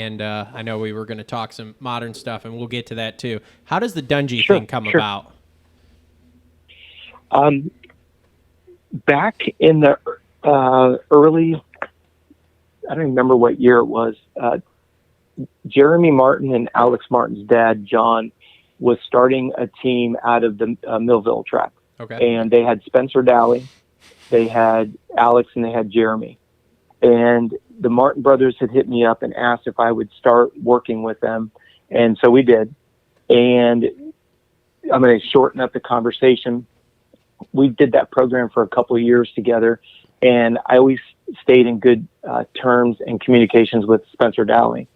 and I know we were going to talk some modern stuff, and we'll get to that too. How does the Dungey thing come about? Back in the early, I don't remember what year it was, Jeremy Martin and Alex Martin's dad, John, was starting a team out of the Millville track. Okay. And they had Spencer Daly, they had Alex, and they had Jeremy. And the Martin brothers had hit me up and asked if I would start working with them. And so we did. And I'm going to shorten up the conversation. We did that program for a couple of years together. And I always stayed in good terms and communications with Spencer Daly.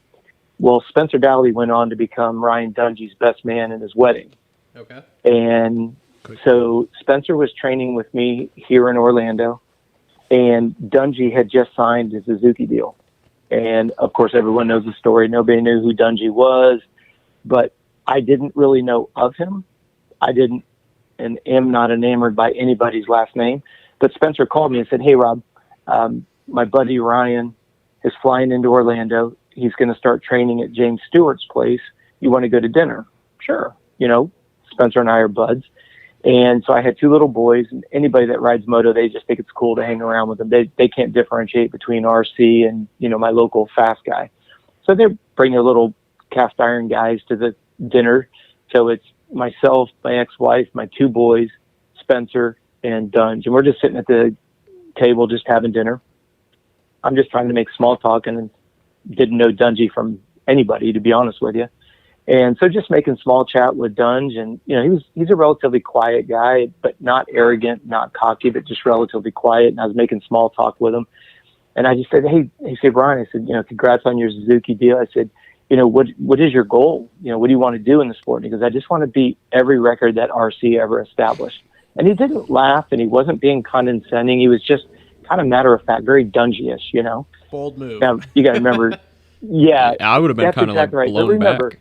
Well, Spencer Daly went on to become Ryan Dungey's best man in his wedding. Okay. And so Spencer was training with me here in Orlando, and Dungey had just signed his Suzuki deal. And of course, everyone knows the story. Nobody knew who Dungey was, but I didn't really know of him. I didn't and am not enamored by anybody's last name. But Spencer called me and said, "Hey, Rob, my buddy Ryan is flying into Orlando. He's going to start training at James Stewart's place. You want to go to dinner?" Sure. Spencer and I are buds. And so I had two little boys, and anybody that rides moto, they just think it's cool to hang around with them. They can't differentiate between RC and, my local fast guy. So they bring their little cast iron guys to the dinner. So it's myself, my ex-wife, my two boys, Spencer, and Dunge. And we're just sitting at the table just having dinner. I'm just trying to make small talk and didn't know Dungey from anybody, to be honest with you. And so just making small chat with Dunge, and he's a relatively quiet guy, but not arrogant, not cocky, but just relatively quiet. And I was making small talk with him, and I just said, "Hey," he said, "Ryan," I said, "congrats on your Suzuki deal." I said, "What is your goal? What do you want to do in the sport?" And he goes, "I just want to beat every record that RC ever established." And he didn't laugh, and he wasn't being condescending. He was just kind of matter of fact, very Dungey-ish, Bold move. Now you got to remember, yeah, I would have been kind of exactly right. blown back.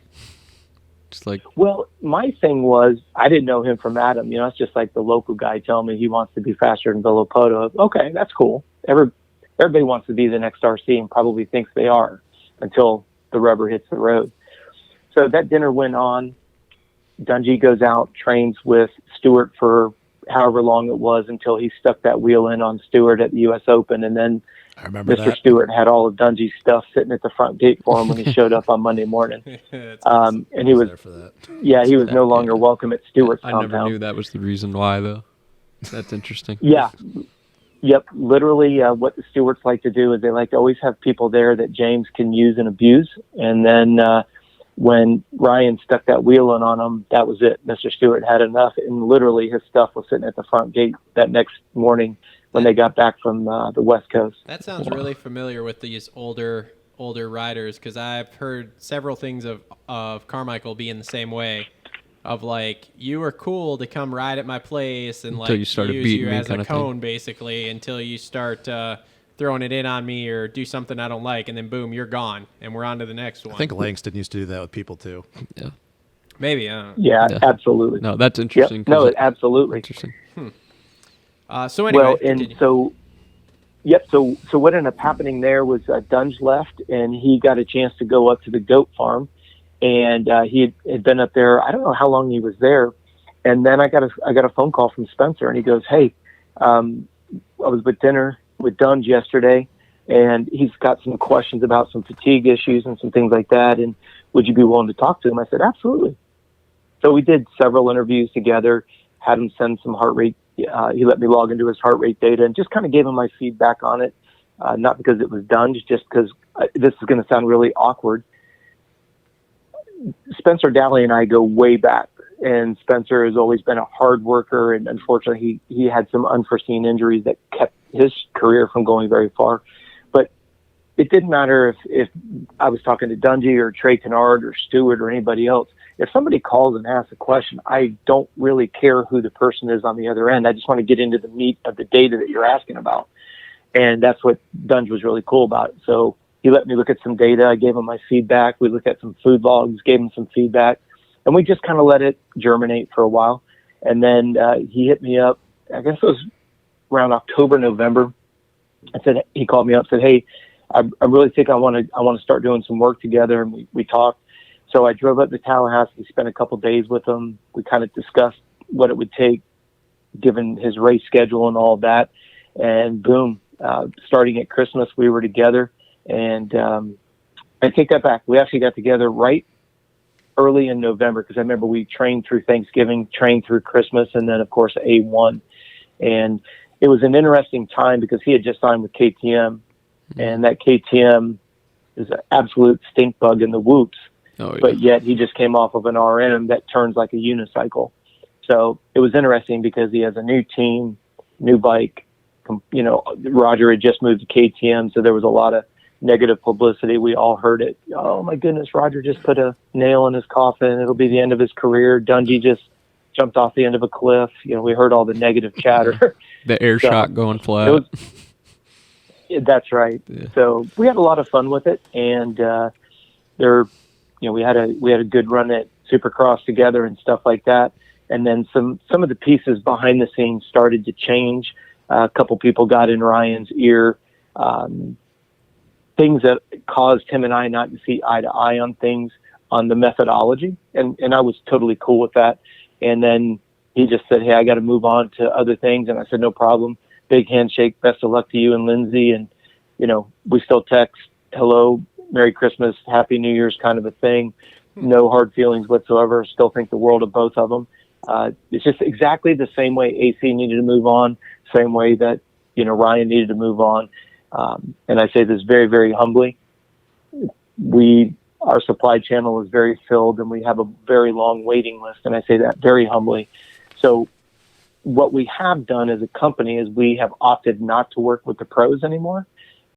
Well, my thing was, I didn't know him from Adam. It's just like the local guy telling me he wants to be faster than Villopoto. Okay, that's cool. Everybody wants to be the next RC and probably thinks they are until the rubber hits the road. So that dinner went on. Dungey goes out, trains with Stewart for however long it was until he stuck that wheel in on Stewart at the U.S. Open. And then I remember Mr. Stewart had all of Dungey's stuff sitting at the front gate for him when he showed up on Monday morning. Awesome. And he was there for that. Yeah, he was no longer welcome at Stewart's I compound. never knew that was the reason why, though. That's interesting. Yeah. Yep. Literally, what the Stewarts like to do is they like to always have people there that James can use and abuse. And then when Ryan stuck that wheel in on him, that was it. Mr. Stewart had enough, and literally his stuff was sitting at the front gate that next morning when they got back from the West Coast. That sounds really familiar with these older riders, because I've heard several things of Carmichael being the same way. Of like, you were cool to come ride at my place and Until like you started use beating you me as a kinda cone thing. basically until you start throwing it in on me or do something I don't like, and then boom, you're gone and we're on to the next one. I think Langston used to do that with people too. Yeah. Maybe. I don't know. Yeah, Yeah. absolutely. No, that's interesting. Yep. No, absolutely. Interesting. So anyway, Well, and continue. so what ended up happening there was Dunge left, and he got a chance to go up to the goat farm, and he had been up there. I don't know how long he was there, and then I got a phone call from Spencer, and he goes, "Hey, I was with dinner with Dunge yesterday, and he's got some questions about some fatigue issues and some things like that, and would you be willing to talk to him?" I said, "Absolutely." So we did several interviews together, had him send some heart rate. He let me log into his heart rate data and just kind of gave him my feedback on it. Not because it was done, just because this is going to sound really awkward. Spencer Daly and I go way back, and Spencer has always been a hard worker, and unfortunately he had some unforeseen injuries that kept his career from going very far. But it didn't matter if I was talking to Dungey or Trey Kennard or Stewart or anybody else. If somebody calls and asks a question, I don't really care who the person is on the other end. I just want to get into the meat of the data that you're asking about. And that's what Dunge was really cool about. So he let me look at some data. I gave him my feedback. We looked at some food logs, gave him some feedback, and we just kind of let it germinate for a while. And then he hit me up, I guess it was around October, November. He called me up and said, "Hey, I really think I want to start doing some work together. And we talked. So I drove up to Tallahassee, spent a couple days with him. We kind of discussed what it would take, given his race schedule and all of that. And boom, starting at Christmas, we were together. And I take that back. We actually got together right early in November, because I remember we trained through Thanksgiving, trained through Christmas, and then, of course, A1. And it was an interesting time because he had just signed with KTM, and that KTM is an absolute stink bug in the whoops. Oh, yeah. But yet he just came off of an RM that turns like a unicycle. So it was interesting because he has a new team, new bike. You know, Roger had just moved to KTM, so there was a lot of negative publicity. We all heard it. Oh my goodness, Roger just put a nail in his coffin. It'll be the end of his career. Dungey just jumped off the end of a cliff. You know, we heard all the negative chatter. The air shot going flat. That's right. Yeah. So we had a lot of fun with it, and we had a good run at Supercross together and stuff like that. And then some of the pieces behind the scenes started to change. A couple people got in Ryan's ear, things that caused him and I not to see eye to eye on things, on the methodology. And I was totally cool with that. And then he just said, hey, I got to move on to other things. And I said, no problem. Big handshake. Best of luck to you and Lindsay. And, you know, we still text, hello, Merry Christmas, Happy New Year's kind of a thing. No hard feelings whatsoever. Still think the world of both of them. It's just exactly the same way AC needed to move on, same way that, you know, Ryan needed to move on. And I say this very, very humbly. Our supply channel is very filled, and we have a very long waiting list. And I say that very humbly. So what we have done as a company is we have opted not to work with the pros anymore.